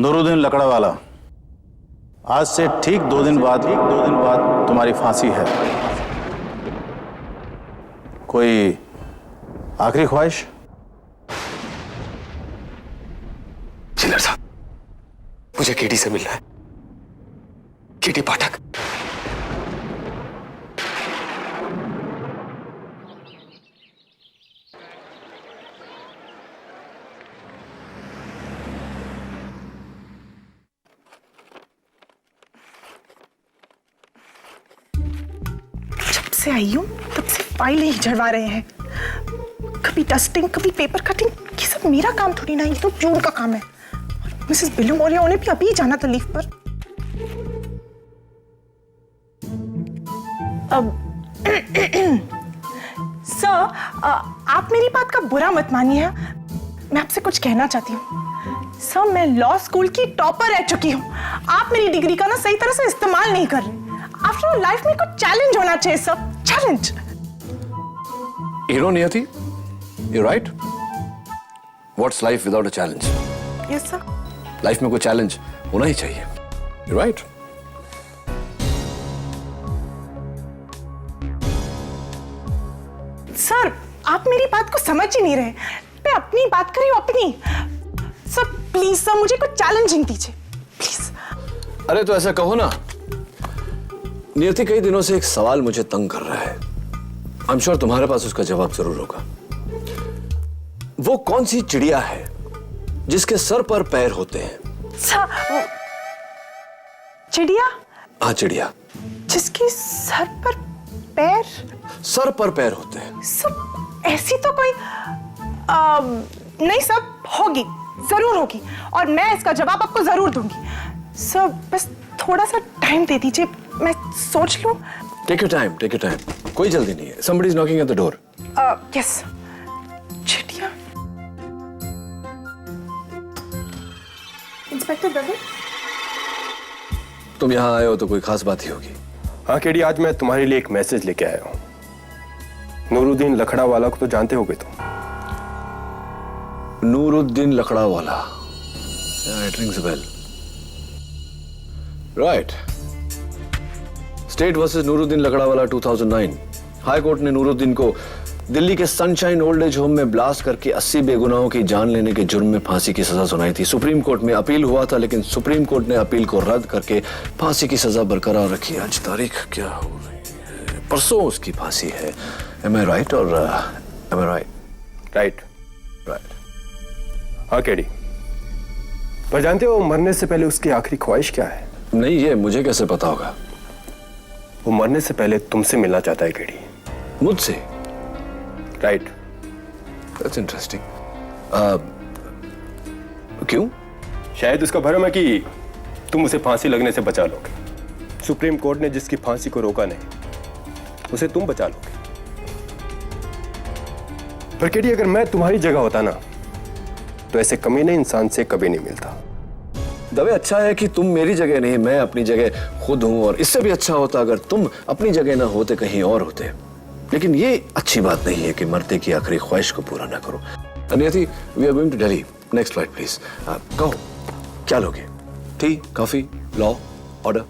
नूरुद्दीन लकड़ावाला, आज से ठीक 2 दिन बाद तुम्हारी फांसी है। कोई आखिरी ख्वाहिश? जिलर साहब, मुझे केटी से मिलना है। केटी पाठक। जब से आई हूँ तब से फाइलें ही झड़वा रहे हैं। कभी डस्टिंग, कभी पेपर कटिंग। ये सब मेरा काम थोड़ी ना, ये तो जून का काम है। और मिसेस बिलुमोरिया उन्हें भी अभी जाना था लीव पर। सर, आप मेरी बात का बुरा मत मानिए। मैं आपसे कुछ कहना चाहती हूँ। सर, मैं लॉ स्कूल की टॉपर रह चुकी हूँ। आप मेरी डिग्री का ना सही तरह से इस्तेमाल नहीं कर रहे। आफ्टर ऑल लाइफ में कुछ चैलेंज होना चाहिए sir, challenge. You know, Niyati, you're right. What's life without a challenge? Yes sir. Life में कोई चैलेंज होना ही चाहिए। You're right. सर, आप मेरी बात को समझ ही नहीं रहे। मैं अपनी बात कर रही हूँ, अपनी। सर प्लीज सर, मुझे कुछ चैलेंजिंग दीजिए प्लीज। अरे तो ऐसा कहो ना। नियति, कई दिनों से एक सवाल मुझे तंग कर रहा है। आई एम श्योर तुम्हारे पास उसका जवाब जरूर होगा। वो कौन सी चिड़िया है जिसके सर पर पैर होते हैं? सर, चिड़िया? हाँ, चिड़िया जिसकी सर पर पैर? सर पर पैर होते हैं। सर ऐसी तो कोई नहीं सर, होगी, जरूर होगी, और मैं इसका जवाब आपको जरूर दूंगी। सर बस थोड़ा सा टाइम दे दीजिए, मैं सोच लूं। Take your time, take your time. कोई जल्दी नहीं है। Somebody is knocking at the door. Yes. चिड़िया। इंस्पेक्टर दवे, तुम यहाँ आए हो तो कोई खास बात ही होगी। हाँ केडी, आज मैं तुम्हारे लिए एक मैसेज लेके आया हूँ। नूरुद्दीन लकड़ावाला को तो जानते होगे तुम। Nooruddin Lakdawala, it rings a bell. Right. State versus Nooruddin Lakdawala 2009। High court ने नूरुद्दीन को दिल्ली के सनशाइन ओल्ड एज होम में ब्लास्ट करके 80 बेगुनाहों की जान लेने के जुर्म में फांसी की सजा सुनाई थी। सुप्रीम कोर्ट में अपील हुआ था, लेकिन सुप्रीम कोर्ट ने अपील को रद्द करके फांसी की सजा बरकरार रखी। आज तारीख क्या हो रही है? परसों उसकी फांसी है। Am I right or am I right? Right. Right. हाँ केडी, पर जानते हो मरने से पहले उसकी आखिरी ख्वाहिश क्या है? नहीं, ये मुझे कैसे पता होगा? वो मरने से पहले तुमसे मिलना चाहता है केडी। मुझसे? राइट। That's interesting. क्यों? शायद उसका भरम है कि तुम उसे फांसी लगने से बचा लोगे। सुप्रीम कोर्ट ने जिसकी फांसी को रोका नहीं, उसे तुम बचा लोगे। पर केडी, अगर मैं तुम्हारी जगह होता ना, तो ऐसे कमीने इंसान से कभी नहीं मिलता। दवे, अच्छा है कि तुम मेरी जगह नहीं, मैं अपनी जगह खुद हूं। और इससे भी अच्छा होता अगर तुम अपनी जगह ना होते, कहीं और होते। लेकिन ये अच्छी बात नहीं है कि मरते की आखिरी ख्वाहिश को पूरा ना करो। Niyati, we are going to Delhi. Next flight please. कहो क्या लोगे? Tea, coffee, law, order?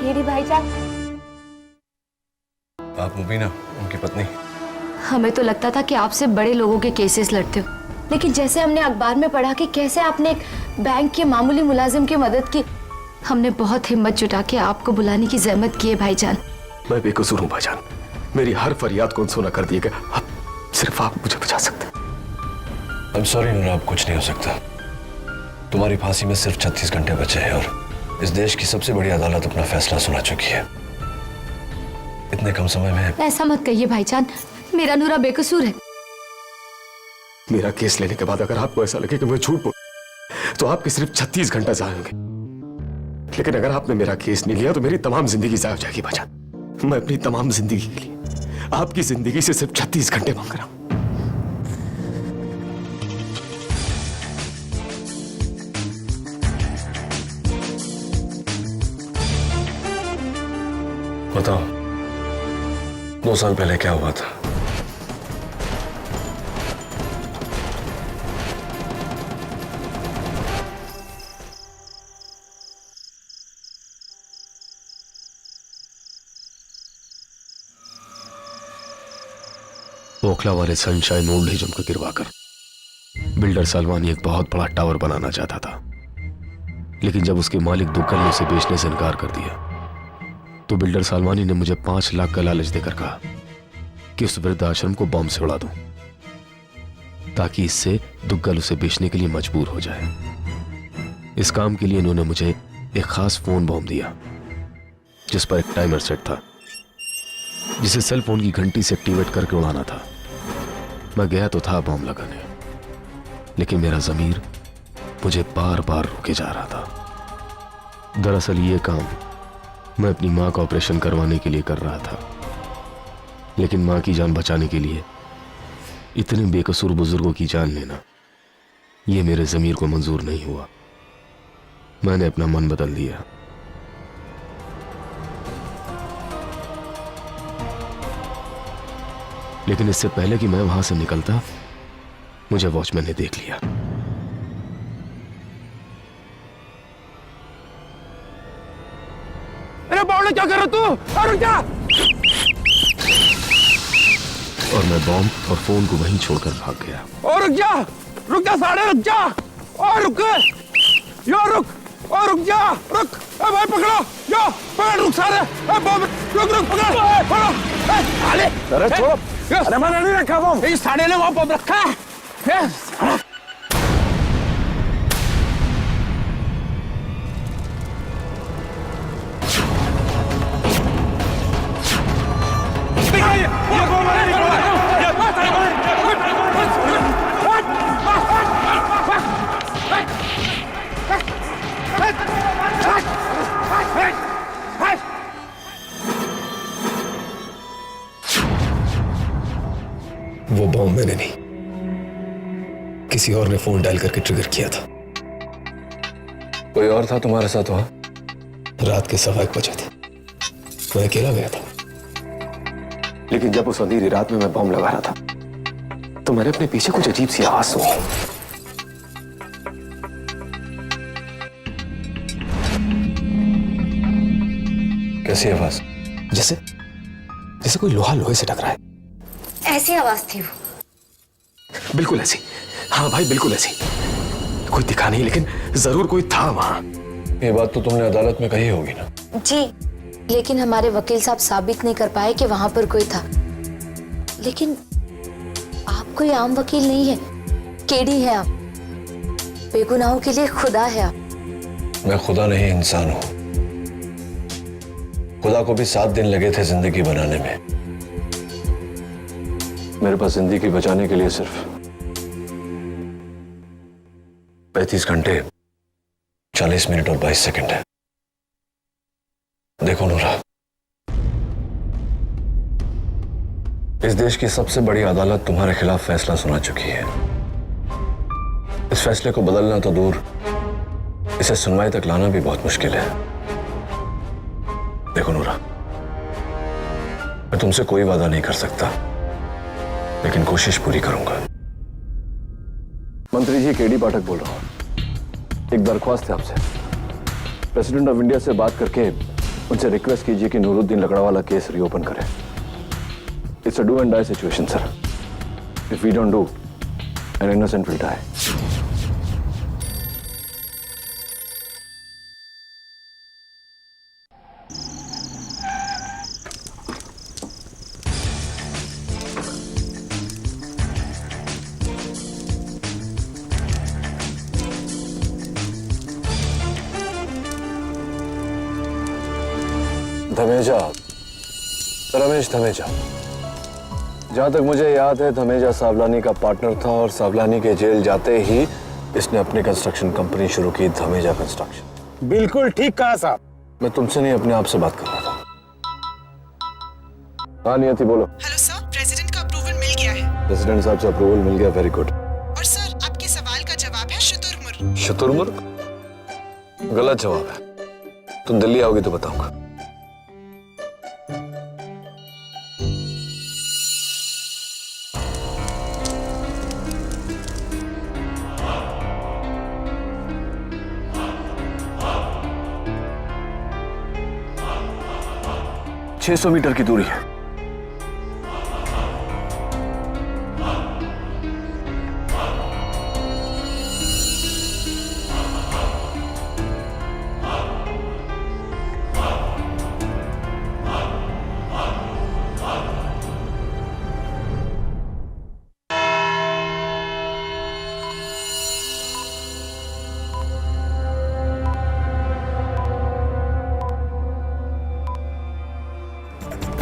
KD भाईजान। आप मुबीना, उनकी पत्नी? हमें तो लगता था कि आपसे बड़े लोगों के केसेस लड़ते हो, लेकिन जैसे हमने अखबार में पढ़ा कि कैसे आपने एक बैंक के मामूली मुलाजिम की मदद की, हमने बहुत हिम्मत जुटा के आपको बुलाने की जहमत की है भाईजान। मैं बेकसूर हूँ भाईजान, मेरी हर फरियाद को अनसुना कर दिया गया। अब सिर्फ आप मुझे बचा सकते हैं। I'm sorry नूरा, अब कुछ नहीं हो सकता। तुम्हारी फांसी में सिर्फ 36 घंटे बचे हैं और इस देश की सबसे बड़ी अदालत अपना फैसला सुना चुकी है। इतने कम समय में। ऐसा मत कहिए भाईजान, मेरा नूरा बेकसूर है। मेरा केस लेने के बाद अगर आपको ऐसा लगे कि मैं झूठ बोल, तो आपके सिर्फ 36 घंटा जाएंगे। लेकिन अगर आपने मेरा केस नहीं लिया तो मेरी तमाम जिंदगी ज़ाया हो जाएगी भाईजान। मैं अपनी तमाम जिंदगी के लिए आपकी जिंदगी से सिर्फ 36 घंटे मांग रहा हूं। बताओ, 2 साल पहले क्या हुआ था? ओखला वाले सनशाइन ओल्ड एज होम को गिरवाकर बिल्डर सालवानी एक बहुत बड़ा टावर बनाना चाहता था, लेकिन जब उसके मालिक दुग्गल ने उसे बेचने से इनकार कर दिया तो बिल्डर सालवानी ने मुझे 5 लाख का लालच देकर कहा कि उस वृद्धाश्रम को बॉम्ब से उड़ा दूं, ताकि इससे दुग्गल उसे बेचने के लिए मजबूर हो जाए। इस काम के लिए इन्होंने मुझे एक खास फोन बॉम्ब दिया जिस पर एक टाइमर सेट था, जिसे सेल फोन की घंटी से एक्टिवेट करके उड़ाना था। मैं गया तो था बॉम्ब लगाने, लेकिन मेरा ज़मीर मुझे बार बार रोके जा रहा था। दरअसल ये काम मैं अपनी मां का ऑपरेशन करवाने के लिए कर रहा था, लेकिन मां की जान बचाने के लिए इतने बेकसूर बुजुर्गों की जान लेना यह मेरे ज़मीर को मंजूर नहीं हुआ। मैंने अपना मन बदल दिया। लेकिन इससे पहले कि मैं वहां से निकलता मुझे वॉचमैन ने देख लिया। अरे बावले, क्या कर रहा तू? रुक जा! और मैं बॉम्ब और फोन को वहीं छोड़कर भाग गया। और रुक जा साढ़े, रुक जा! और रुक, यो रुक, और रुक जा, रुक! भाई पकड़ो, यो पकड़, रुक सारे! रुक, पकड़ो! साले! अरे छोड़! अरे मैंने नहीं रखा बम, इस साढ़े ने वहां बम रखा है। वो बॉम्ब मैंने नहीं, किसी और ने फोन डायल करके ट्रिगर किया था। कोई और था तुम्हारे साथ वहां? रात के 1:15 बजे थे। मैं अकेला गया था, लेकिन जब उस अंधेरी रात में मैं बॉम्ब लगा रहा था तो मैंने अपने पीछे कुछ अजीब सी आवाज सुनी। कैसी आवाज? जैसे कोई लोहा लोहे से टकराए। ऐसी आवाज थी वो। बिल्कुल ऐसी। हाँ भाई, बिल्कुल ऐसी। कोई दिखा नहीं, लेकिन जरूर कोई था वहां। ये बात तो तुमने अदालत में कही होगी ना? जी, लेकिन हमारे वकील साहब साबित नहीं कर पाए कि वहां पर कोई था। लेकिन आप कोई आम वकील नहीं है, केडी है आप। बेगुनाहों के लिए खुदा है आप। मैं खुदा नहीं, इंसान हूं। खुदा को भी 7 दिन लगे थे जिंदगी बनाने में। मेरे पास जिंदगी बचाने के लिए सिर्फ 35 घंटे 40 मिनट और 22 सेकंड है। देखो नूरा, इस देश की सबसे बड़ी अदालत तुम्हारे खिलाफ फैसला सुना चुकी है। इस फैसले को बदलना तो दूर, इसे सुनवाई तक लाना भी बहुत मुश्किल है। देखो नूरा, मैं तुमसे कोई वादा नहीं कर सकता, लेकिन कोशिश पूरी करूंगा। मंत्री जी, केडी पाठक बोल रहा हूं। एक दरख्वास्त है आपसे। प्रेसिडेंट ऑफ इंडिया से बात करके उनसे रिक्वेस्ट कीजिए कि नूरुद्दीन लकड़ावाला केस रीओपन करें। It's a do and die situation sir. If we don't do, an innocent will die. Dhameja, Ramesh Dhameja. जहां तक मुझे याद है, धमेजा सावलानी का पार्टनर था और सावलानी के जेल जाते ही इसने अपनी कंस्ट्रक्शन कंपनी शुरू की, धमेजा कंस्ट्रक्शन। बिल्कुल ठीक कहा साहब। मैं तुमसे नहीं अपने आप से बात कर रहा था। हाँ नियति बोलो। हेलो सर, प्रेसिडेंट का अप्रूवल मिल गया है। प्रेसिडेंट साहब से अप्रूवल मिल गया, वेरी गुड। और सर, आपके सवाल का जवाब है शुतुरमुर्ग। शुतुरमुर्ग? गलत जवाब है। तुम दिल्ली आओगी तो बताऊंगा। छह 600 मीटर की दूरी है।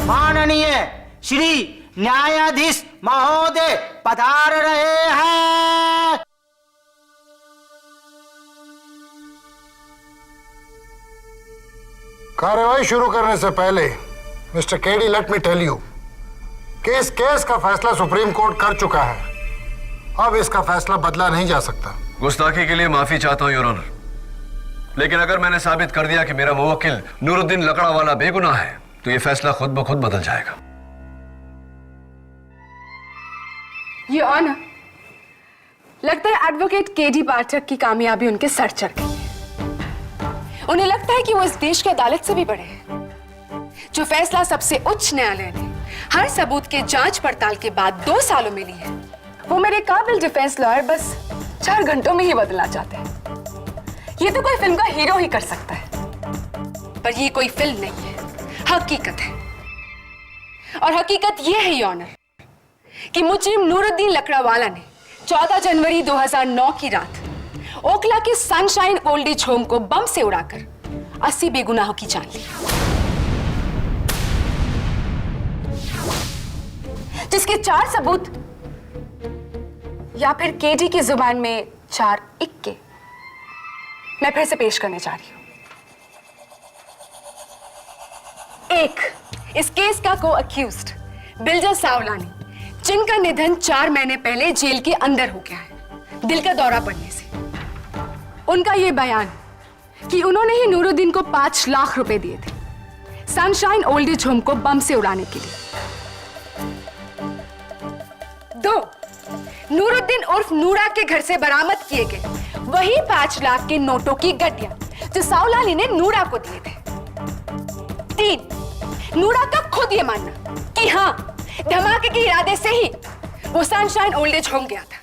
माननीय श्री न्यायाधीश महोदय पधार रहे हैं। कार्यवाही शुरू करने से पहले mister KD, let me tell you कि इस केस का फैसला सुप्रीम कोर्ट कर चुका है। अब इसका फैसला बदला नहीं जा सकता। गुस्ताखी के लिए माफी चाहता हूं योर ऑनर, लेकिन अगर मैंने साबित कर दिया कि मेरा मुवक्किल नूरुद्दीन लकड़ावाला बेगुनाह है तो यह फैसला खुद ब खुद बदल जाएगा। ये ऑनर, लगता है एडवोकेट केडी पाठक की कामयाबी उनके सर चढ़ गई है। उन्हें लगता है कि वो इस देश की अदालत से भी बड़े हैं। जो फैसला सबसे उच्च न्यायालय ने हर सबूत के जांच पड़ताल के बाद 2 सालों में ली है, वो मेरे काबिल डिफेंस लॉयर बस 4 घंटों में ही बदलना चाहते हैं। ये तो कोई फिल्म का हीरो ही कर सकता है, पर ये कोई फिल्म नहीं है, हकीकत है। और हकीकत यह है योर ऑनर कि मुजरिम नूरुद्दीन लकड़ावाला ने 14 जनवरी 2009 की रात ओखला के सनशाइन ओल्ड एज होम को बम से उड़ाकर 80 बेगुनाहों की जान ली, जिसके 4 सबूत या फिर केडी की जुबान में 4 इक्के मैं फिर से पेश करने जा रही हूं। 1, इस केस का को अक्यूज्ड बिल्डर सावलानी, जिनका निधन 4 महीने पहले जेल के अंदर हो गया है दिल का दौरा पड़ने से। उनका यह बयान कि उन्होंने ही नूरुद्दीन को 5 लाख रुपए दिए थे सनशाइन ओल्ड एज होम को बम से उड़ाने के लिए। 2, नूरुद्दीन उर्फ नूरा के घर से बरामद किए गए वही 5 लाख के नोटों की गड्डियां जो सावलानी ने नूरा को दिए थे। 3, नूरा का खुद ये मानना कि हां, धमाके के इरादे से ही वो सनशाइन ओल्ड एज होम गया था।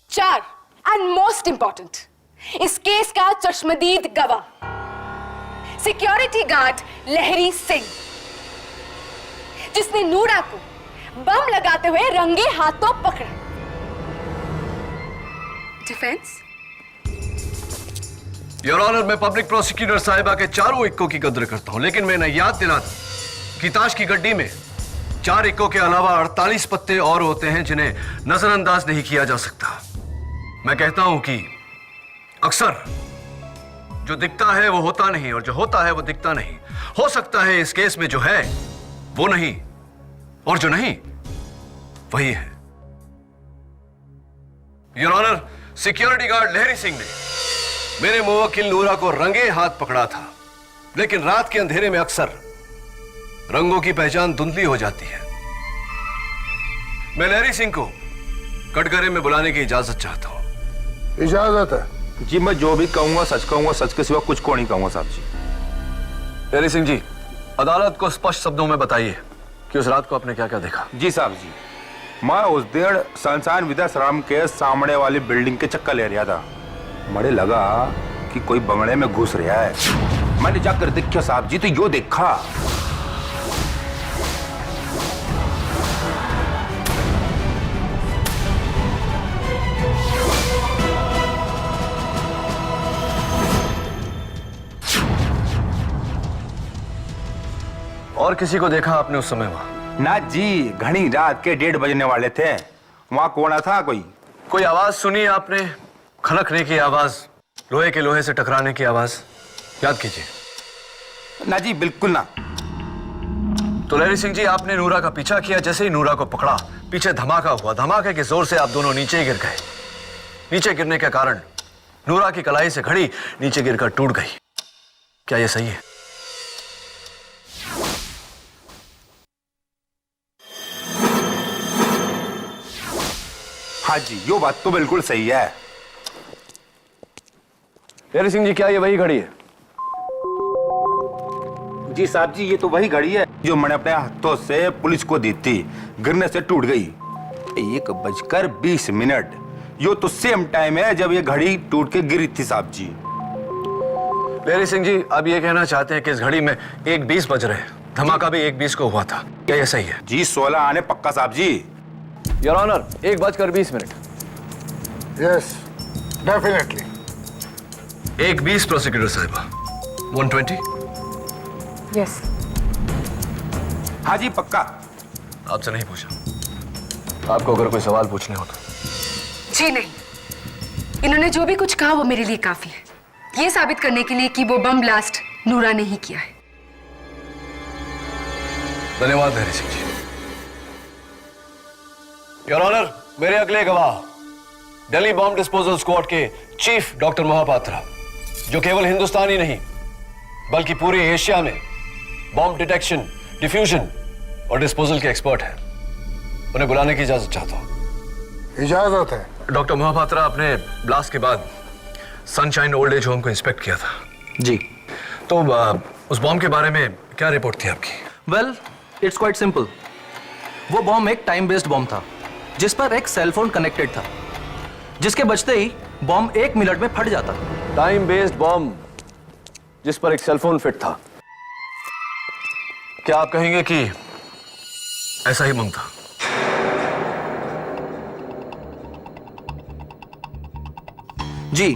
4, एंड मोस्ट इंपॉर्टेंट, इस केस का चश्मदीद गवाह सिक्योरिटी गार्ड लहरी सिंह, जिसने नूरा को बम लगाते हुए रंगे हाथों पकड़ा। डिफेंस? योर ऑनर, मैं पब्लिक प्रोसिक्यूटर साहिबा के 4 इक्कों की कद्र करता हूं, लेकिन मैं याद दिला दूं कि ताश की गड्डी में 4 इक्कों के अलावा 48 पत्ते और होते हैं जिन्हें नजरअंदाज नहीं किया जा सकता। मैं कहता हूं कि अक्सर जो दिखता है वो होता नहीं और जो होता है वो दिखता नहीं। हो सकता है इस केस में जो है वो नहीं और जो नहीं वही है। योर ऑनर, सिक्योरिटी गार्ड लहरी सिंह ने मेरे मुवक्किल नूरा को रंगे हाथ पकड़ा था, लेकिन रात के अंधेरे में अक्सर रंगों की पहचान धुंधली हो जाती है। मैं लहरी सिंह को कटघरे में बुलाने की इजाजत चाहता हूं। इजाजत है जी, मैं जो भी कहूंगा सच के सिवा कुछ को नहीं कहूंगा साहब जी। लहरी सिंह जी, अदालत को स्पष्ट शब्दों में बताइए कि उस रात को आपने क्या क्या देखा। जी साहब जी, मैं उस दिन सनशाइन विद्याश्रम के सामने वाली बिल्डिंग के चक्कर ले रहा था। मुझे लगा कि कोई बंगले में घुस रहा है। मैंने जाकर देखा साहब जी, तो यो देखा और किसी को देखा आपने उस समय वहां? ना जी, घनी रात के 1:30 बजने वाले थे। वहां कौन था? कोई आवाज सुनी आपने? खनकने की आवाज? लोहे के लोहे से टकराने की आवाज याद कीजिए। ना जी, बिल्कुल ना। तो लहरी सिंह जी, आपने नूरा का पीछा किया, जैसे ही नूरा को पकड़ा पीछे धमाका हुआ, धमाके के जोर से आप दोनों नीचे गिर गए। नीचे गिरने के कारण नूरा की कलाई से घड़ी नीचे गिरकर टूट गई। क्या यह सही है? हाँ जी, यो बात तो बिल्कुल सही है। लहरी सिंह जी, क्या ये वही घड़ी है? जी साहब जी, ये तो वही घड़ी है जो मैंने अपने हाथों से पुलिस को दी थी, गिरने से टूट गई। 1:20 यो तो सेम टाइम है जब ये घड़ी टूट के गिरी थी साहब जी। लहरी सिंह जी, आप ये कहना चाहते हैं कि इस घड़ी में 1:20 बज रहे हैं, धमाका भी 1:20 को हुआ था, क्या यह सही है? जी 16 आने पक्का साहब जी। Your honour, 1:20 yes, definitely. 1:20 prosecutor साहिबा। 120। यस। हाँ जी पक्का। आपसे नहीं पूछा, आपको अगर कोई सवाल पूछने हो तो। जी नहीं, इन्होंने जो भी कुछ कहा वो मेरे लिए काफी है, ये साबित करने के लिए कि वो बम ब्लास्ट नूरा ने ही किया है। धन्यवाद लहरी सिंह जी। योर ऑनर, मेरे अगले गवाह दिल्ली बॉम्ब डिस्पोजल स्क्वाड के चीफ डॉक्टर मोहापात्रा, जो केवल हिंदुस्तान ही नहीं बल्कि पूरे एशिया में बॉम्ब डिटेक्शन, डिफ्यूजन और डिस्पोजल के एक्सपर्ट हैं, उन्हें बुलाने की इजाजत चाहता हूं। इजाजत है। डॉक्टर मोहापात्रा, आपने ब्लास्ट के बाद सनशाइन ओल्ड एज होम को इंस्पेक्ट किया था। जी। तो उस बॉम्ब के बारे में क्या रिपोर्ट थी आपकी? Well, it's quite simple. वो बॉम्ब एक टाइम बेस्ड बॉम्ब था जिस पर एक सेल फोन कनेक्टेड था, जिसके बजते ही बॉम्ब 1 मिनट में फट जाता। टाइम बेस्ड बॉम्ब जिस पर एक सेलफोन फिट था, क्या आप कहेंगे कि ऐसा ही बम था? जी,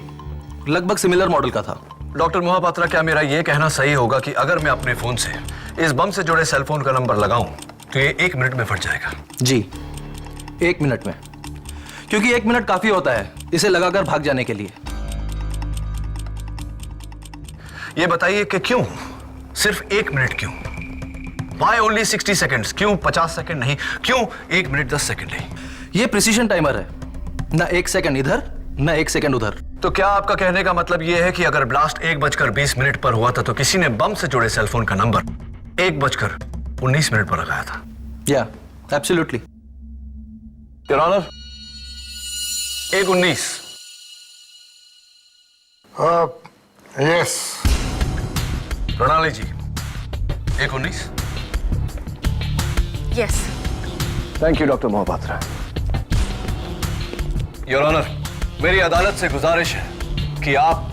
लगभग सिमिलर मॉडल का था। डॉक्टर मोहापात्रा, क्या मेरा यह कहना सही होगा कि अगर मैं अपने फोन से इस बम से जुड़े सेलफोन का नंबर लगाऊं तो ये 1 मिनट में फट जाएगा? जी, 1 मिनट में, क्योंकि 1 मिनट काफी होता है इसे लगाकर भाग जाने के लिए। ये बताइए कि क्यों सिर्फ 1 मिनट? क्यों? Why only 60 seconds? क्यों 50 सेकंड नहीं? क्यों 1 मिनट 10 सेकंड नहीं? ये प्रिसीजन टाइमर है, ना 1 सेकंड इधर ना 1 सेकंड उधर। तो क्या आपका कहने का मतलब यह है कि अगर ब्लास्ट 1:20 पर हुआ था तो किसी ने बम से जुड़े सेलफोन का नंबर 1:19 पर लगाया था? या, absolutely. Your honour, 1:19। Yes. Pranali ji, 1:19। Yes. Thank you doctor Mohapatra. Your honour, मेरी अदालत से गुजारिश है कि आप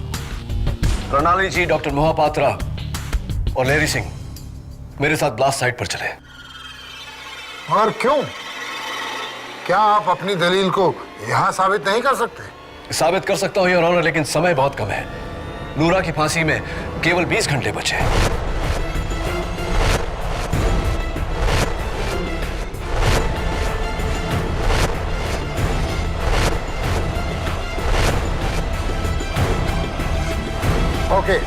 प्रणाली जी, डॉक्टर मोहापात्रा और लहरी सिंह मेरे साथ ब्लास्ट साइट पर चले। और क्यों? क्या आप अपनी दलील को यहां साबित नहीं कर सकते? साबित कर सकता हूं योर ऑनर, लेकिन समय बहुत कम है। नूरा की फांसी में केवल 20 घंटे बचे हैं। ओके।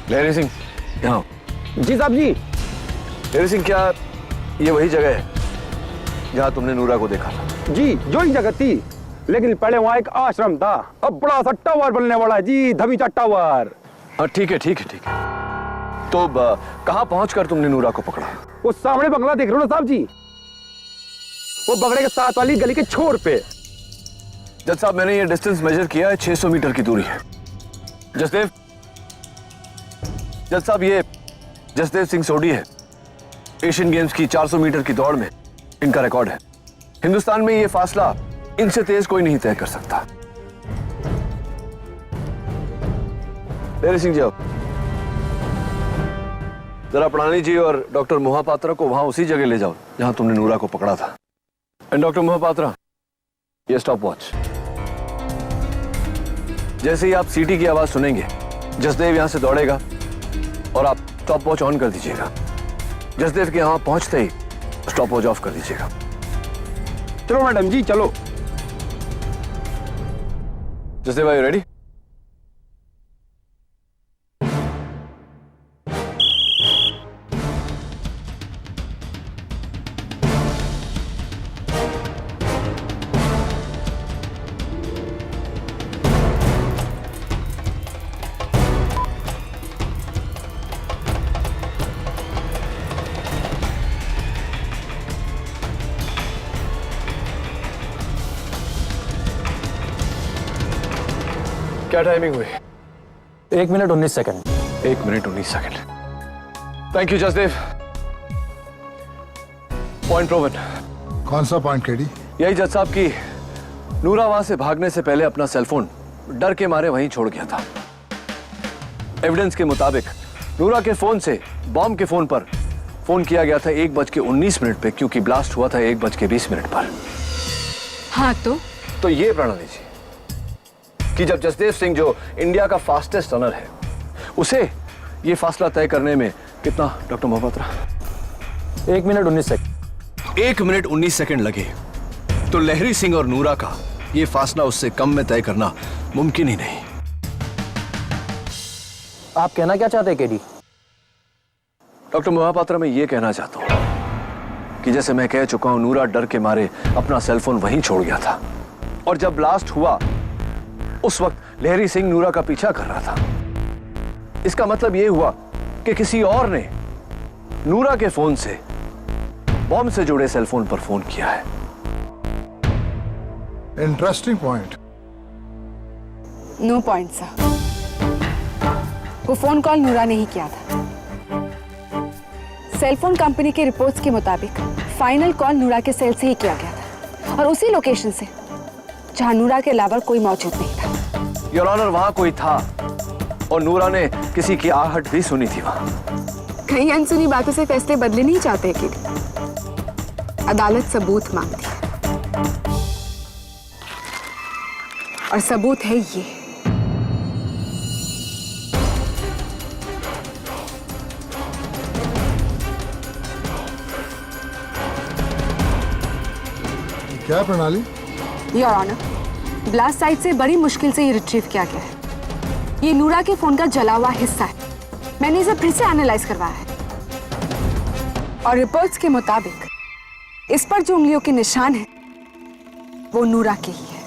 लहरी सिंह, यहाँ। जी साहब जी। लहरी सिंह, क्या ये वही जगह है जहां तुमने नूरा को देखा था? जी, जो ही जगह थी, लेकिन पहले वहां एक आश्रम था, अब बड़ा सा टावर बनने वाला है जी, धमीचा टावर। हाँ ठीक है, ठीक है, ठीक है। तो कहां पहुंचकर तुमने नूरा को पकड़ा? वो सामने बंगला देख रहे हो ना साहब जी, वो बगड़े के साथ वाली गली के छोर पे। जज साहब, मैंने ये डिस्टेंस मेजर किया है, 600 मीटर की दूरी है। जसदेव, जज साहब, ये जसदेव सिंह सोडी है। एशियन गेम्स की 400 मीटर की दौड़ में इनका रिकॉर्ड है। हिंदुस्तान में ये फासला इनसे तेज कोई नहीं तय कर सकता। लहरी सिंह जी, आओ जरा प्रणाली जी और डॉक्टर मोहापात्रा को वहां उसी जगह ले जाओ जहां तुमने नूरा को पकड़ा था। एंड डॉक्टर मोहापात्रा, ये स्टॉप वॉच। जैसे ही आप सीटी की आवाज सुनेंगे, जसदेव यहां से दौड़ेगा और आप स्टॉप वॉच ऑन कर दीजिएगा। जसदेव के यहाँ पहुंचते ही स्टॉप वॉच ऑफ कर दीजिएगा। चलो मैडम जी चलो। Jasdev, are you ready? क्या टाइमिंग हुई? 1 minute 19 second. 1 minute 19 second. Thank you Jasdev. Point proven. कौन सा पॉइंट केडी? यही जज साहब की नूरा वहां से भागने से पहले अपना सेलफोन डर के मारे वहीं छोड़ गया था। एविडेंस के मुताबिक नूरा के फोन से बॉम्ब के फोन पर फोन किया गया था 1:19 पे, क्योंकि ब्लास्ट हुआ था 1:20 पर। हाँ तो ये प्रणाली जी कि जब जसदेव सिंह जो इंडिया का फास्टेस्ट रनर है, उसे ये फासला तय करने में कितना doctor Mohapatra? 1 minute 19 second. 1 minute 19 second लगे तो लहरी सिंह और नूरा का ये फासला उससे कम में तय करना मुमकिन ही नहीं। आप कहना क्या चाहते हैं केडी? डॉक्टर मोहपात्रा, मैं ये कहना चाहता हूं कि जैसे मैं कह चुका हूं, नूरा डर के मारे अपना सेलफोन वहीं छोड़ गया था, और जब ब्लास्ट हुआ उस वक्त लहरी सिंह नूरा का पीछा कर रहा था। इसका मतलब यह हुआ कि किसी और ने नूरा के फोन से बॉम्ब से जुड़े सेलफोन पर फोन किया है। Interesting point. No point sir. वो फोन कॉल नूरा ने ही किया था। सेलफोन कंपनी के रिपोर्ट्स के मुताबिक फाइनल कॉल नूरा के सेल से ही किया गया था, और उसी लोकेशन से जहां नूरा के अलावा कोई मौजूद नहीं था। योर ऑनर, वहां कोई था और नूरा ने किसी की आहट भी सुनी थी वहां। कहीं अनसुनी बातों से फैसले बदले नहीं चाहते कि अदालत सबूत मांगती है, और सबूत है ये। क्या प्रणाली? योर ऑनर, ब्लास्ट साइट से बड़ी मुश्किल से ये रिट्रीव किया गया है। ये नूरा के फोन का जला हुआ हिस्सा है। मैंने इसे फिर से एनालाइज करवाया है, और रिपोर्ट्स के मुताबिक इस पर जो उंगलियों के निशान हैं वो नूरा के ही है।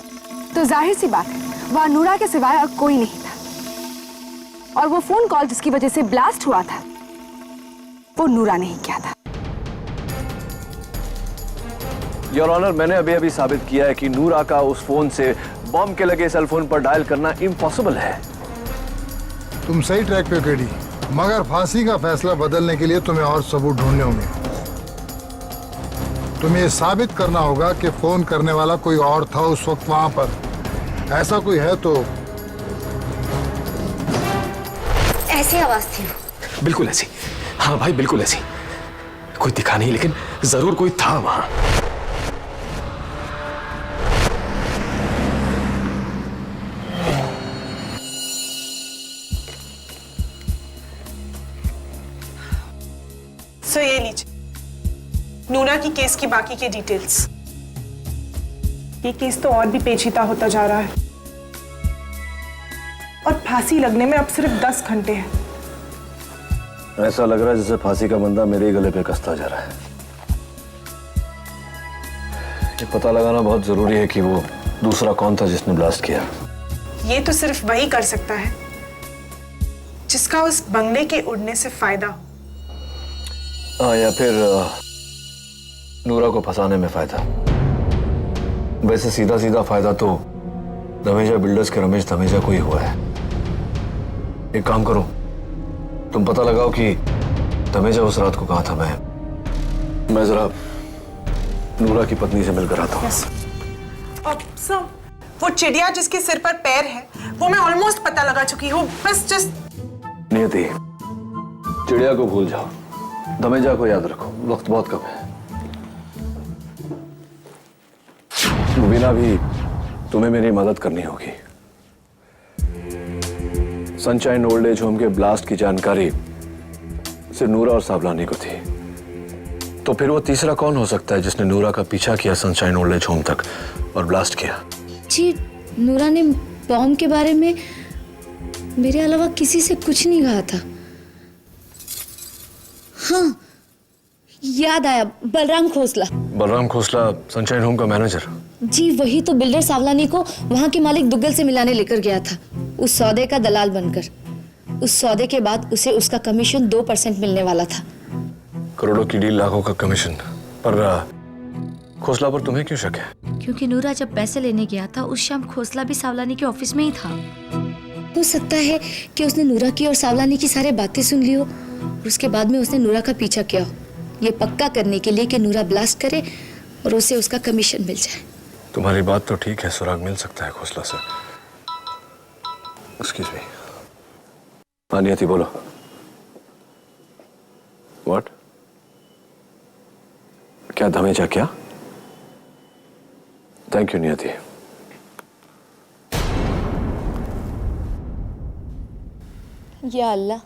तो जाहिर सी बात है, वहां नूरा के सिवाय और कोई नहीं था, और वो फोन कॉल जिसकी वजह से ब्लास्ट हुआ था वो नूरा ने ही किया था। योर ऑनर, मैंने अभी अभी साबित किया है कि नूरा का उस फोन से बॉम्ब के लगे सेल फोन पर डायल करना इम्पॉसिबल है। तुम सही ट्रैक पे हो केडी, मगर फांसी का फैसला बदलने के लिए तुम्हें और सबूत ढूंढने होंगे। तुम्हें यह साबित करना होगा कि फोन करने वाला कोई और था उस वक्त वहां पर। ऐसा कोई है तो? ऐसी आवाज थी। बिल्कुल ऐसी। हाँ भाई, बिल्कुल ऐसी। कोई दिखा नहीं, लेकिन जरूर कोई था वहां। सो ये लीजिए नूरा की केस की बाकी के डिटेल्स। ये केस तो और भी पेचीदा होता जा रहा है, और फांसी लगने में अब सिर्फ 10 घंटे हैं। ऐसा लग रहा है जैसे फांसी का बंदा मेरे ही गले पे कसता जा रहा है। ये पता लगाना बहुत जरूरी है कि वो दूसरा कौन था जिसने ब्लास्ट किया। ये तो सिर्फ वही कर सकता है जिसका उस बंगले के उड़ने से फायदा हो। या फिर नूरा को फंसाने में फायदा। वैसे सीधा सीधा फायदा तो धमेजा बिल्डर्स के रमेश धमेजा को ही हुआ है। एक काम करो, तुम पता लगाओ कि धमेजा उस रात को कहाँ था। मैं जरा नूरा की पत्नी से मिलकर आता हूँ। अब सर, वो चिड़िया जिसके सिर पर पैर है वो मैं ऑलमोस्ट पता लगा चुकी हूँ। बस जस्ट नियति, चिड़िया को भूल जाओ, धमेजा को याद रखो। वक्त बहुत कम है। बिना भी तुम्हें मेरी मदद करनी होगी। सनशाइन ओल्ड एज होम के ब्लास्ट की जानकारी सिर्फ नूरा और सावलानी को थी, तो फिर वो तीसरा कौन हो सकता है जिसने नूरा का पीछा किया सनशाइन ओल्ड एज होम तक और ब्लास्ट किया? जी, नूरा ने बॉम्ब के बारे में मेरे अलावा किसी से कुछ नहीं कहा था। हाँ, याद आया, बलराम खोसला। बलराम खोसला सनशाइन होम का मैनेजर? जी वही तो बिल्डर सावलानी को वहां के मालिक दुग्गल से मिलाने लेकर गया था, उस सौदे का दलाल बनकर। उस सौदे के बाद उसे उसका कमीशन 2% मिलने वाला था। करोड़ों की डील, लाखों का कमीशन। पर खोसला पर तुम्हें क्यों शक है? क्योंकि नूरा जब पैसे लेने गया था उस शाम खोसला भी सावलानी के ऑफिस में ही था। हो सकता है कि उसने नूरा की और सावलानी की सारी बातें सुन ली हो और उसके बाद में उसने नूरा का पीछा किया हो, ये पक्का करने के लिए कि नूरा ब्लास्ट करे और उसे उसका कमीशन मिल जाए। तुम्हारी बात तो ठीक है, सुराग मिल सकता है खोसला से। Excuse me. हाँ नियति, बोलो। व्हाट? क्या धमेजा? क्या? थैंक यू नियति। या अल्लाह,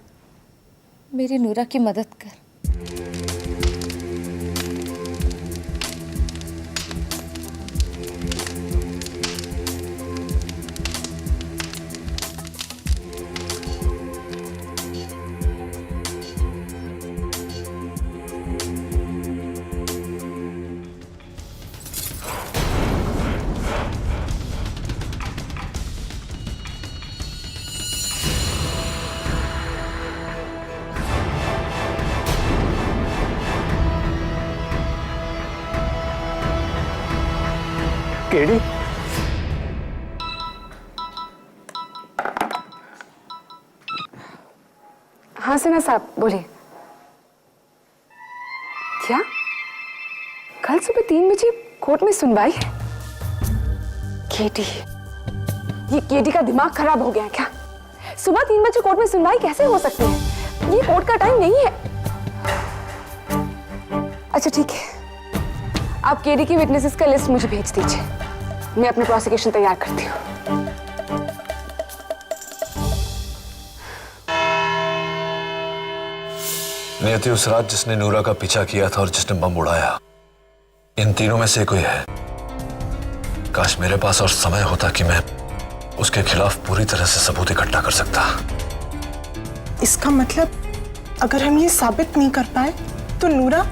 मेरी नूरा की मदद कर। केडी? हाँ सिन्हा साहब, बोलिए। क्या कल सुबह 3 बजे कोर्ट में सुनवाई है? केडी, ये केडी का दिमाग खराब हो गया है क्या? सुबह 3 बजे कोर्ट में सुनवाई कैसे हो सकती है? ये कोर्ट का टाइम नहीं है। अच्छा ठीक है, आप केडी की विटनेसेस का लिस्ट मुझे भेज दीजिए, मैं अपने प्रोसिक्यूशन तैयार करती हूँ। नियति, उस रात जिसने नूरा का पीछा किया था और जिसने बम उड़ाया, इन तीनों में से कोई है। काश मेरे पास और समय होता कि मैं उसके खिलाफ पूरी तरह से सबूत इकट्ठा कर सकता। इसका मतलब अगर हम ये साबित नहीं कर पाए तो नूरा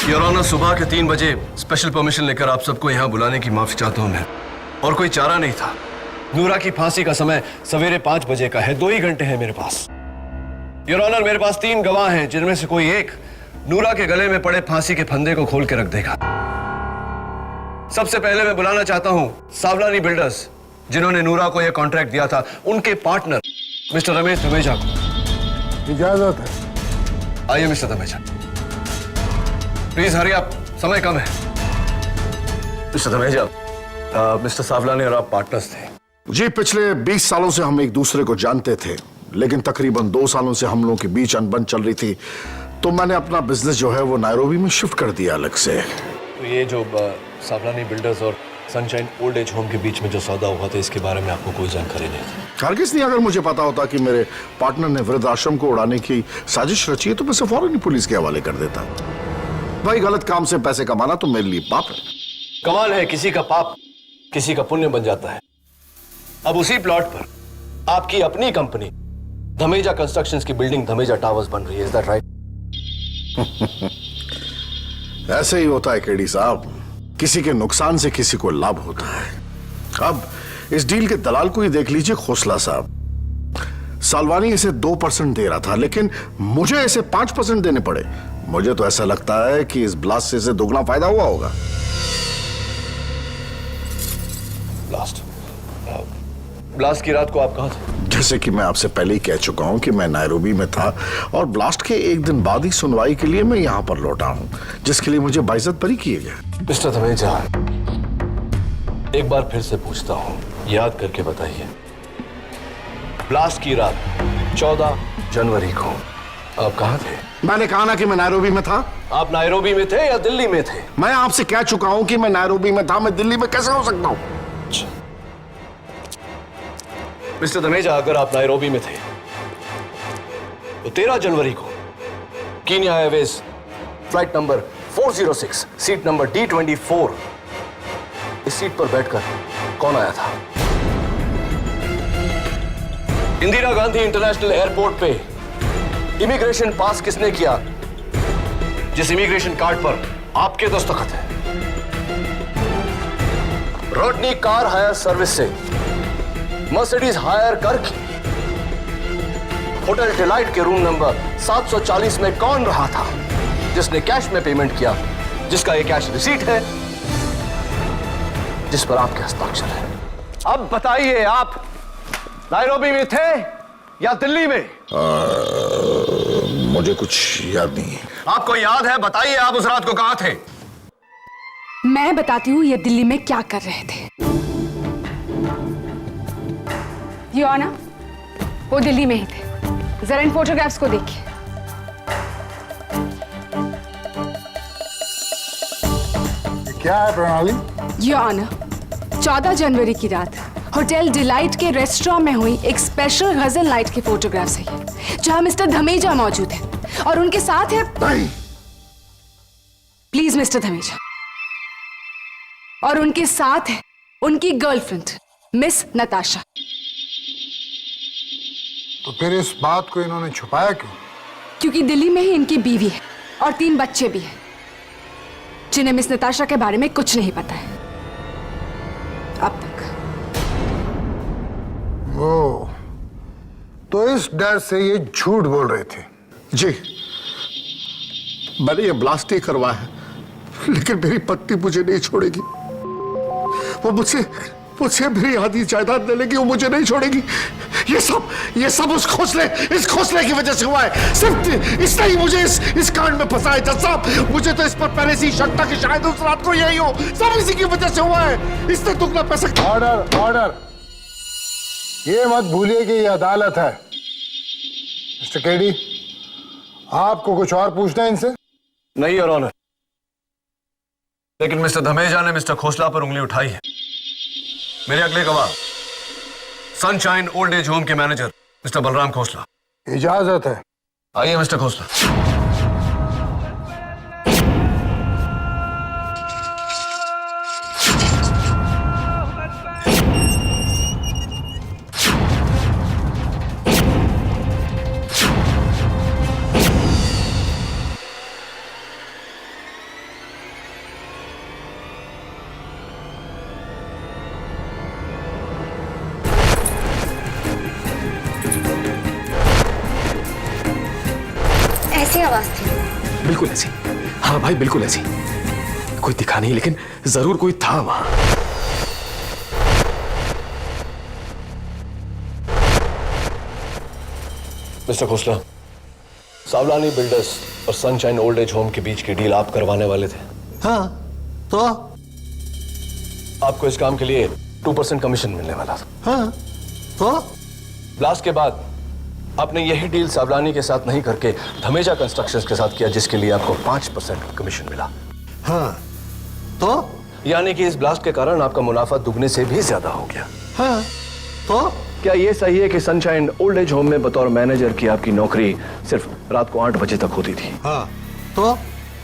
योर ऑनर, सुबह के 3 बजे स्पेशल परमिशन लेकर आप सबको यहाँ बुलाने की माफी चाहता हूँ मैं, और कोई चारा नहीं था। नूरा की फांसी का समय सवेरे 5 बजे का है, 2 ही घंटे हैं मेरे पास। योर ऑनर, मेरे पास 3 गवाह हैं जिनमें से कोई एक नूरा के गले में पड़े फांसी के फंदे को खोल के रख देगा। सबसे पहले मैं बुलाना चाहता हूँ सावलानी बिल्डर्स, जिन्होंने नूरा को यह कॉन्ट्रैक्ट दिया था, उनके पार्टनर मिस्टर रमेश धमेजा को। इजाजत है। आइए मिस्टर धमेजा, प्लीज हरी आप, समय कम है। मिस्टर धमेजा, मिस्टर सावलानी और आप पार्टनर्स थे? जी, पिछले 20 सालों से हम एक दूसरे को जानते थे, लेकिन तकरीबन 2 सालों से हम लोगों के बीच अनबन चल रही थी, तो मैंने अपना बिजनेस जो है वो नायरोबी में शिफ्ट कर दिया अलग से। तो ये जो सावलानी बिल्डर्स और सनशाइन ओल्ड एज होम के बीच में जो सौदा हुआ था, इसके बारे में आपको कोई जानकारी नहीं थी? हरगिज़ नहीं। अगर मुझे पता होता कि मेरे पार्टनर ने वृद्धाश्रम को उड़ाने की साजिश रची है तो मैं उसे फौरन ही पुलिस के हवाले कर देता। भाई, गलत काम से पैसे कमाना तो मेरे लिए पाप है। कमाल है, किसी का पाप किसी का पुण्य बन जाता है। अब उसी प्लॉट पर आपकी अपनी कंपनी धमेजा कंस्ट्रक्शंस की बिल्डिंग धमेजा टावर्स बन रही है, इज दैट राइट? ऐसे ही होता है केडी साहब, किसी के नुकसान से किसी को लाभ होता है। अब इस डील के दलाल को ही देख लीजिए, खोसला साहब। सालवानी इसे 2% दे रहा था, लेकिन मुझे इसे 5% देने पड़े। मुझे तो ऐसा लगता है कि इस ब्लास्ट से इसे दोगुना फायदा हुआ होगा। ब्लास्ट की रात को आप कहां थे? जैसे कि मैं आपसे पहले ही कह चुका हूं कि मैं नायरोबी में था और ब्लास्ट के 1 दिन बाद ही सुनवाई के लिए मैं यहां पर लौटा हूं, जिसके लिए मुझे बाइज्जत बरी किए गए। मिस्टर धमेजा, एक बार फिर से पूछता हूं, याद करके बताइए, ब्लास्ट की रात 14 जनवरी को आप कहां थे? मैंने कहा ना कि मैं नायरोबी में था। आप नायरोबी में थे या दिल्ली में थे? मैं आपसे कह चुका हूं कि मैं नायरोबी में था, मैं दिल्ली में कैसे हो सकता हूं? मिस्टर धमेजा, अगर आप नायरोबी में थे तो 13 जनवरी को Kenya Airways flight number 406 seat number D24 इस सीट पर बैठकर कौन आया था? इंदिरा गांधी इंटरनेशनल एयरपोर्ट पे इमिग्रेशन पास किसने किया जिस इमिग्रेशन कार्ड पर आपके दस्तखत है? रोडनी कार हायर सर्विस से मर्सिडीज हायर करके होटल डिलाइट के रूम नंबर 740 में कौन रहा था जिसने कैश में पेमेंट किया, जिसका ये कैश रिसीट है, जिस पर आपके हस्ताक्षर है? अब बताइए, आप नायरोबी में थे या दिल्ली में? मुझे कुछ याद नहीं है। आपको याद है? बताइए, आप उस रात को कहां थे? मैं बताती हूँ ये दिल्ली में क्या कर रहे थे। योर ऑनर, वो दिल्ली में ही थे। जरा इन फोटोग्राफ्स को देखिए। क्या है प्रणाली? योर ऑनर, 14 जनवरी की रात होटल डिलाइट के रेस्टोरेंट में हुई एक स्पेशल गजल नाइट की फोटोग्राफ्स है जहां मिस्टर धमेजा मौजूद है और उनके साथ है। नहीं, प्लीज मिस्टर धमेजा। और उनके साथ है उनकी गर्लफ्रेंड मिस नताशा। तो फिर इस बात को इन्होंने छुपाया क्यों? क्योंकि दिल्ली में ही इनकी बीवी है और 3 बच्चे भी हैं जिन्हें मिस नताशा के बारे में कुछ नहीं पता है अब तक। वो तो इस डर से ये झूठ बोल रहे थे। जी, मैंने ये ब्लास्ट ही करवाया है, लेकिन मेरी पत्नी मुझे नहीं छोड़ेगी। वो मुझसे मेरी आधी जायदाद ले लेगी, वो मुझे नहीं छोड़ेगी। ये सब इस खोसले की वजह से हुआ है। सिर्फ इसने ही मुझे इस कांड में फंसा है। जज साहब, मुझे तो इस पर पहले से ही शक था कि शायद उस रात को यही हो। सब इसी की वजह से हुआ है। इसने दुगना पैसा। ऑर्डर। ये मत भूलिए कि ये अदालत है। मिस्टर केडी, आपको कुछ और पूछना है इनसे? नहीं योर ऑनर, लेकिन मिस्टर धमेजा ने मिस्टर खोसला पर उंगली उठाई है। मेरे अगले गवाह सनशाइन ओल्ड एज होम के मैनेजर मिस्टर बलराम खोसला। इजाजत है। आइए मिस्टर खोसला। ऐसी आवाज थी? बिल्कुल ऐसी। हाँ भाई, बिल्कुल ऐसी। कोई दिखा नहीं, लेकिन जरूर कोई था वहां। मिस्टर खोसला, सावलानी बिल्डर्स और सनशाइन ओल्ड एज होम के बीच की डील आप करवाने वाले थे। हाँ, तो आपको इस काम के लिए 2% कमीशन मिलने वाला था। हाँ, तो ब्लास्ट के बाद आपने यही डील सावलानी के साथ नहीं करके धमेजा कंस्ट्रक्शंस के साथ किया, जिसके लिए आपको 5% कमीशन मिला। हाँ, तो यानी कि इस ब्लास्ट के कारण आपका मुनाफा दुगने से भी ज्यादा हो गया। हाँ, तो क्या यह सही है कि सनशाइन ओल्ड एज होम में बतौर मैनेजर की आपकी नौकरी सिर्फ रात को 8 बजे तक होती थी? हाँ, तो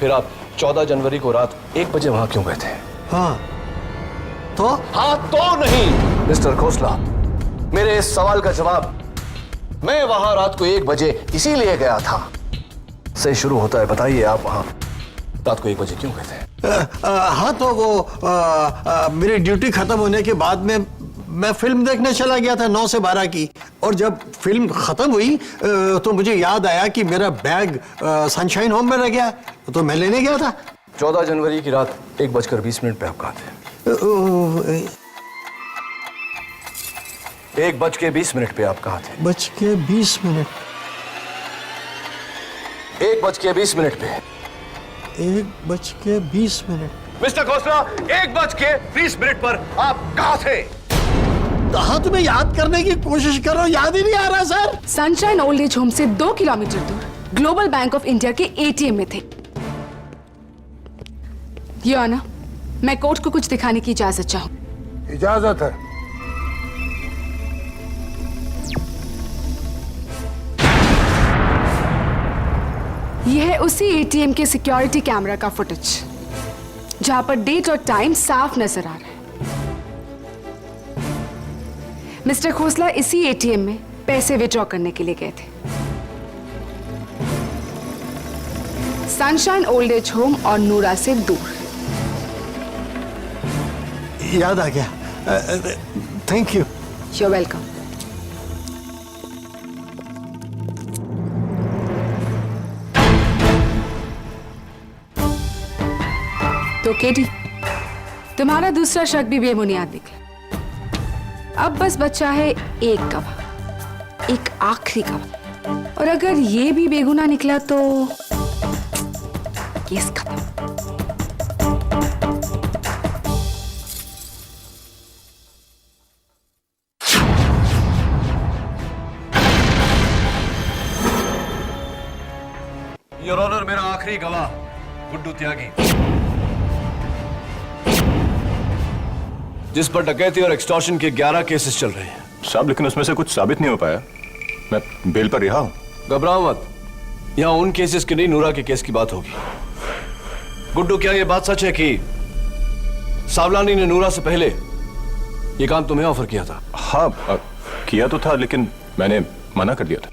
फिर आप 14 जनवरी को रात 1 बजे वहां क्यों गए थे? हाँ, तो हाँ तो नहीं मिस्टर खोसला, मेरे इस सवाल का जवाब, मैं वहां रात को 1 बजे इसीलिए गया था से शुरू होता है। बताइए, आप वहां रात को 1 बजे क्यों गए थे? हाँ, तो वो मेरी ड्यूटी खत्म होने के बाद में मैं फिल्म देखने चला गया था 9 से 12 की, और जब फिल्म खत्म हुई तो मुझे याद आया कि मेरा बैग सनशाइन होम में रह गया, तो मैं लेने गया था। 14 जनवरी की रात 1:20 पे आप कहाँ थे? 1:20 पे आप कहाँ थे? 1:20 1:20 पे 1:20 मिस्टर खोसला, 1:20 पर आप कहाँ थे? कहाँ? तुम्हें याद करने की कोशिश करो, याद ही नहीं आ रहा sir. Sunshine old age home से 2 किलोमीटर दूर ग्लोबल बैंक ऑफ इंडिया के एटीएम में थे। योर ऑनर, मैं कोर्ट को कुछ दिखाने की इजाजत चाहूँ। इजाजत है। यह है उसी एटीएम के सिक्योरिटी कैमरा का फुटेज जहां पर डेट और टाइम साफ नजर आ रहा है। मिस्टर खोसला इसी एटीएम में पैसे विड्रॉ करने के लिए गए थे। सनशाइन ओल्ड एज होम और नूरा से दूर। याद आ गया। Thank you. You're welcome. तो केटी, तुम्हारा दूसरा शक भी बेबुनियाद निकला। अब बस बचा है एक गवाह, एक आखिरी गवाह, और अगर ये भी बेगुनाह निकला तो केस खत्म। योर ऑनर, मेरा आखिरी गवाह गुड्डू त्यागी, जिस पर डकैती और एक्सटॉर्शन के 11 केसेस चल रहे हैं। साहब, लेकिन उसमें से कुछ साबित नहीं हो पाया। मैं बेल पर रिहा हूं। घबराओ मत, यहां उन केसेस की नहीं, नूरा के केस की बात होगी। गुड्डू, क्या यह बात सच है कि सावलानी ने नूरा से पहले यह काम तुम्हें ऑफर किया था? हाँ, किया तो था, लेकिन मैंने मना कर दिया था।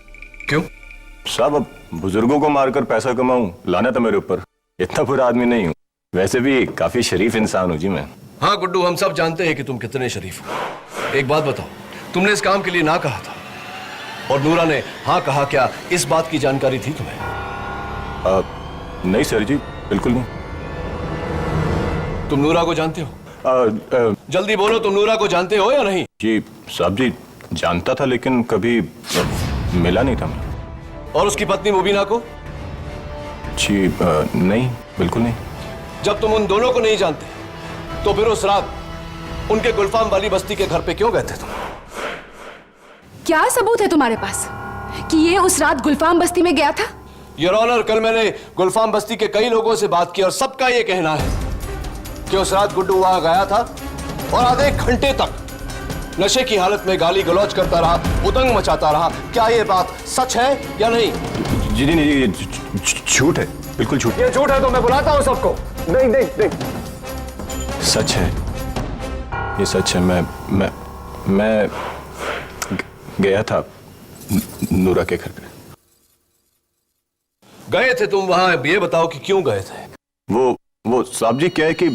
क्यों? साहब, अब बुजुर्गों को मारकर पैसा कमाऊं, लाना था मेरे ऊपर। इतना बुरा आदमी नहीं हूं, वैसे भी काफी शरीफ इंसान हूं जी मैं। हाँ गुड्डू, हम सब जानते हैं कि तुम कितने शरीफ हो। एक बात बताओ, तुमने इस काम के लिए ना कहा था और नूरा ने हाँ कहा, क्या इस बात की जानकारी थी तुम्हें? नहीं सर जी, बिल्कुल नहीं। तुम नूरा को जानते हो? जल्दी बोलो, तुम नूरा को जानते हो या नहीं? जी साहब जी, जानता था, लेकिन कभी मिला नहीं था मैं। और उसकी पत्नी मुबीना को? जी नहीं, बिल्कुल नहीं। जब तुम उन दोनों को नहीं जानते तो फिर उस रात उनके गुलफाम वाली बस्ती के घर पे क्यों गए थे तुम? क्या सबूत है तुम्हारे पास कि ये उस रात गुलफाम बस्ती में गया था? योर ऑनर, कल मैंने गुलफाम बस्ती के कई लोगों से बात की और सबका यह कहना है कि उस रात गुड्डू वहां गया था और आधे घंटे तक नशे की हालत में गाली गलौज करता रहा, उदंग मचाता रहा। क्या यह बात सच है या नहीं? जी नहीं, ये झूठ है, बिल्कुल झूठ। ये झूठ है तो मैं बुलाता हूं सबको। नहीं नहीं नहीं, सच है, ये सच है। मैं गया था नूरा के घर पे। गए थे तुम वहां? ये बताओ कि क्यों गए थे? वो साहब जी, क्या है कि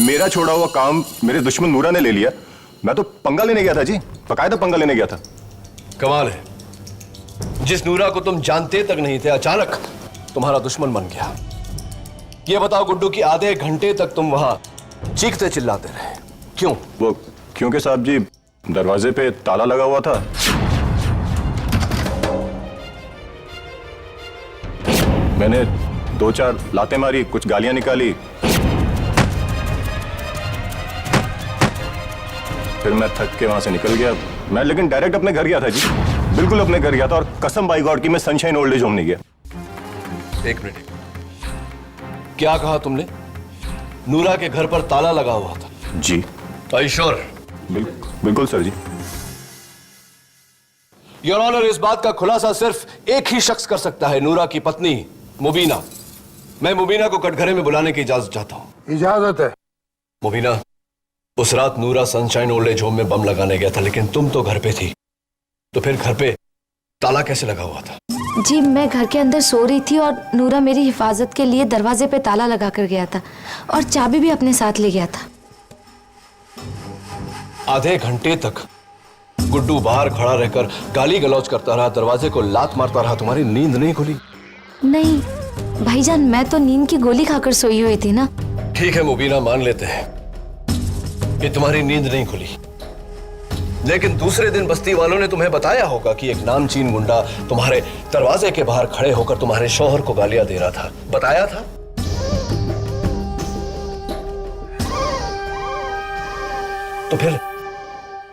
मेरा छोड़ा हुआ काम मेरे दुश्मन नूरा ने ले लिया। मैं तो पंगा लेने गया था जी, बकायदा पंगा लेने गया था। कमाल है, जिस नूरा को तुम जानते तक नहीं थे अचानक तुम्हारा दुश्मन बन गया। ये बताओ गुड्डू कि आधे घंटे तक तुम वहां चीखते चिल्लाते रहे, क्यों? वो क्योंकि साहब जी दरवाजे पे ताला लगा हुआ था। मैंने 2-4 लातें मारी, कुछ गालियां निकाली, फिर मैं थक के वहां से निकल गया। मैं लेकिन डायरेक्ट अपने घर गया था जी, बिल्कुल अपने घर गया था। और कसम बाई गॉड की मैं सनशाइन ओल्ड एज होम नहीं गया। एक मिनट, क्या कहा तुमने? नूरा के घर पर ताला लगा हुआ था? जी। Are you sure? बिल्कुल सर जी। योर ऑनर, इस बात का खुलासा सिर्फ एक ही शख्स कर सकता है, नूरा की पत्नी मुबीना। मैं मुबीना को कटघरे में बुलाने की इजाजत चाहता हूं। इजाजत है। मुबीना, उस रात नूरा सनशाइन ओल्ड एज होम में बम लगाने गया था, लेकिन तुम तो घर पे थी, तो फिर घर पे ताला कैसे लगा हुआ था? जी, मैं घर के अंदर सो रही थी और नूरा मेरी हिफाजत के लिए दरवाजे पे ताला लगा कर गया था और चाबी भी अपने साथ ले गया था। आधे घंटे तक गुड्डू बाहर खड़ा रहकर गाली गलौज करता रहा, दरवाजे को लात मारता रहा, तुम्हारी नींद नहीं खुली? नहीं भाईजान, मैं तो नींद की गोली खाकर सोई हुई थी ना। ठीक है मुबीना, मान लेते हैं कि तुम्हारी नींद नहीं खुली, लेकिन दूसरे दिन बस्ती वालों ने तुम्हें बताया होगा कि एक नामचीन गुंडा तुम्हारे दरवाजे के बाहर खड़े होकर तुम्हारे शौहर को गालियां दे रहा था। बताया था? तो फिर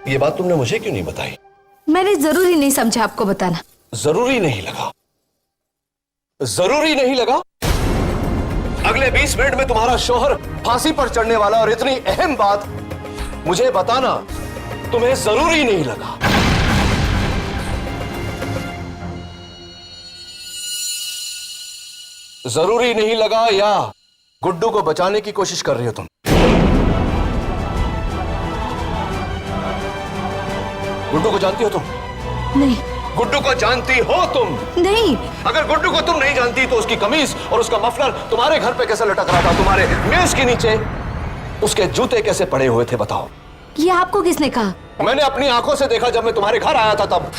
ये बात तुमने मुझे क्यों नहीं बताई? मैंने जरूरी नहीं समझा आपको बताना। जरूरी नहीं लगा? जरूरी नहीं लगा? अगले 20 मिनट में तुम्हारा शौहर फांसी पर चढ़ने वाला, और इतनी अहम बात मुझे बताना तुम्हें जरूरी नहीं लगा? जरूरी नहीं लगा या गुड्डू को बचाने की कोशिश कर रही हो तुम? गुड्डू को जानती हो तुम? नहीं। गुड्डू को जानती हो तुम? नहीं। अगर गुड्डू को तुम नहीं जानती तो उसकी कमीज और उसका मफलर तुम्हारे घर पे कैसे लटक रहा था? तुम्हारे मेज के नीचे उसके जूते कैसे पड़े हुए थे? बताओ। ये आपको किसने कहा? मैंने अपनी आंखों से देखा जब मैं तुम्हारे घर आया था तब।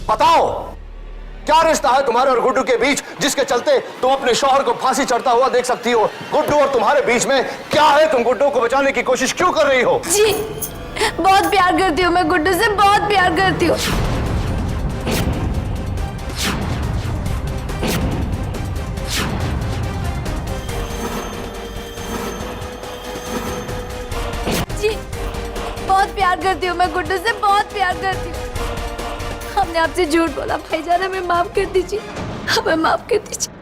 बताओ क्या रिश्ता है तुम्हारे और गुड्डू के बीच जिसके चलते तुम अपने शौहर को फांसी चढ़ता हुआ देख सकती हो? गुड्डू और तुम्हारे बीच में क्या है? तुम गुड्डू को बचाने की कोशिश क्यों कर रही हो? जी बहुत प्यार करती हूँ मैं, गुड्डू से बहुत प्यार करती हूँ। जी बहुत प्यार करती हूँ मैं, गुड्डू से बहुत प्यार करती हूँ। हमने आपसे झूठ बोला भाईजान, हमें माफ कर दीजिए, हमें माफ कर दीजिए।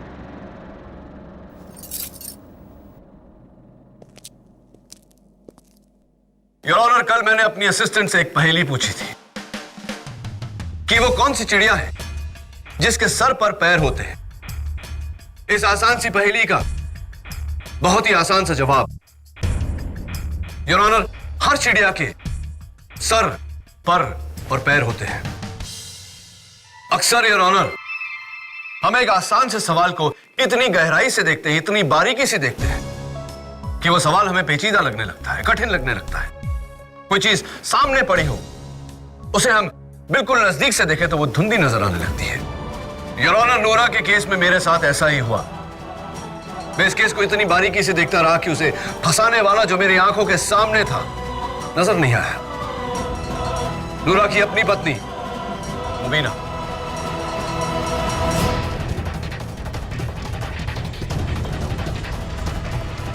योर ऑनर, कल मैंने अपनी असिस्टेंट से एक पहेली पूछी थी कि वो कौन सी चिड़िया है जिसके सर पर पैर होते हैं। इस आसान सी पहेली का बहुत ही आसान सा जवाब, योर ऑनर, हर चिड़िया के सर, पर और पैर होते हैं। अक्सर योर ऑनर हम एक आसान से सवाल को इतनी गहराई से देखते हैं, इतनी बारीकी से देखते हैं कि वो सवाल हमें पेचीदा लगने लगता है, कठिन लगने लगता है। कोई चीज सामने पड़ी हो, उसे हम बिल्कुल नजदीक से देखें तो वो धुंधली नजर आने लगती है। योर ऑनर, नूरा के केस में मेरे साथ ऐसा ही हुआ। मैं इस केस को इतनी बारीकी से देखता रहा कि उसे फंसाने वाला जो मेरी आंखों के सामने था नजर नहीं आया। नूरा की अपनी पत्नी मुबीना।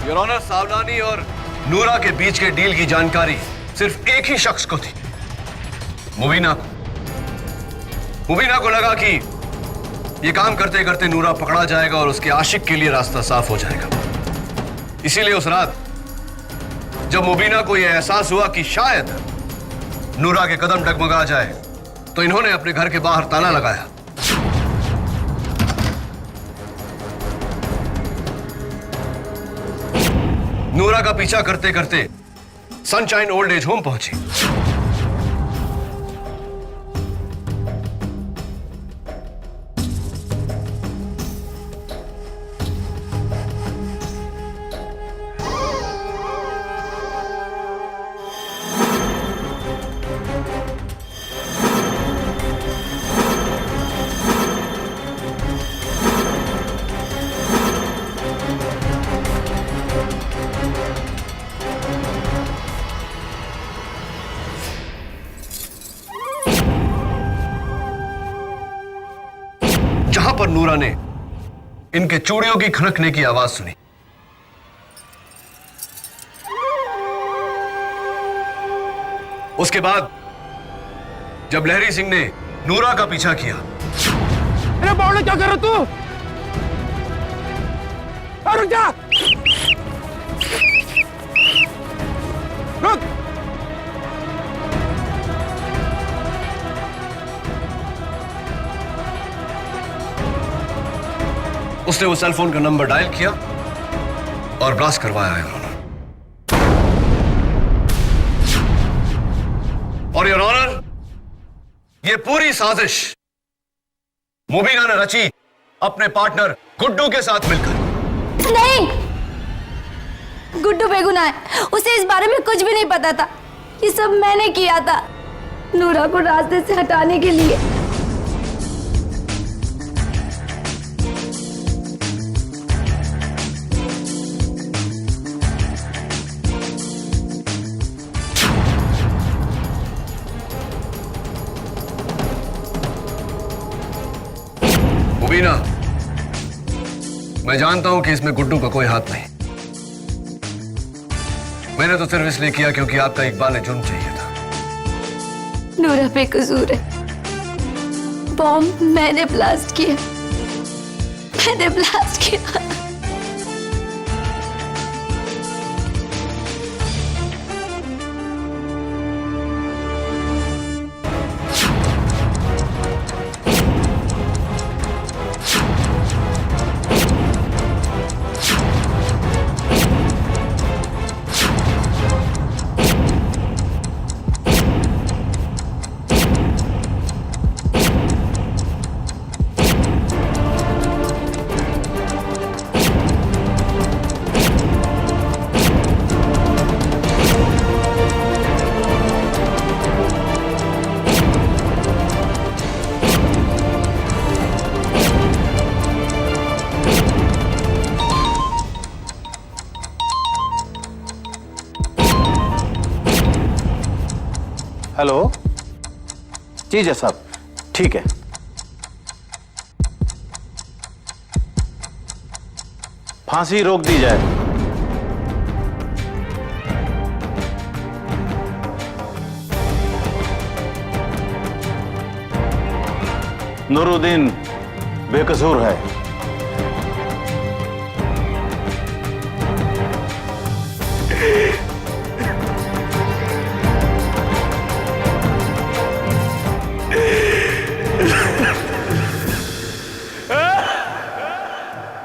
योर ऑनर, सावलानी और नूरा के बीच के डील की जानकारी सिर्फ एक ही शख्स को थी, मुबीना को। मुबीना को लगा कि ये काम करते करते नूरा पकड़ा जाएगा और उसके आशिक के लिए रास्ता साफ हो जाएगा। इसीलिए उस रात जब मुबीना को यह एहसास हुआ कि शायद नूरा के कदम डगमगा जाए तो इन्होंने अपने घर के बाहर ताला लगाया। नूरा का पीछा करते करते सनशाइन ओल्ड एज होम पहुंची। जहां पर नूरा ने इनके चूड़ियों की खनकने की आवाज सुनी, उसके बाद जब लहरी सिंह ने नूरा का पीछा किया। अरे बावड़े, क्या कर रहा तू? रुक जा, रुक। उसने वो सेल फोन का नंबर डायल किया और ब्लास्ट करवाया है उन्होंने। और योर ऑनर, ये पूरी साजिश मुबीना ने रची अपने पार्टनर गुड्डू के साथ मिलकर। नहीं, गुड्डू बेगुनाह है, उसे इस बारे में कुछ भी नहीं पता था। ये सब मैंने किया था नूरा को रास्ते से हटाने के लिए। मुबीना, मैं जानता हूं कि इसमें गुड्डू का कोई हाथ नहीं। मैंने तो सिर्फ इसलिए किया क्योंकि आपका इकबाल ने जुर्म चाहिए था। नूरा बेकसूर है, बॉम्ब मैंने ब्लास्ट किया। मैंने ब्लास्ट किया। हेलो जी जय साहब, ठीक है। फांसी रोक दी जाए। नूरुद्दीन बेकसूर है।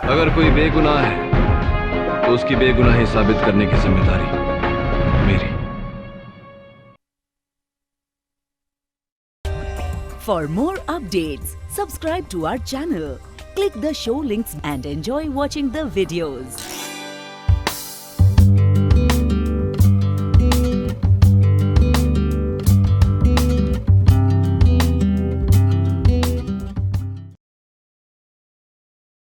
अगर कोई बेगुनाह है तो उसकी बेगुनाही साबित करने की जिम्मेदारी मेरी। For more updates, subscribe to our channel, click the show links and enjoy watching the videos.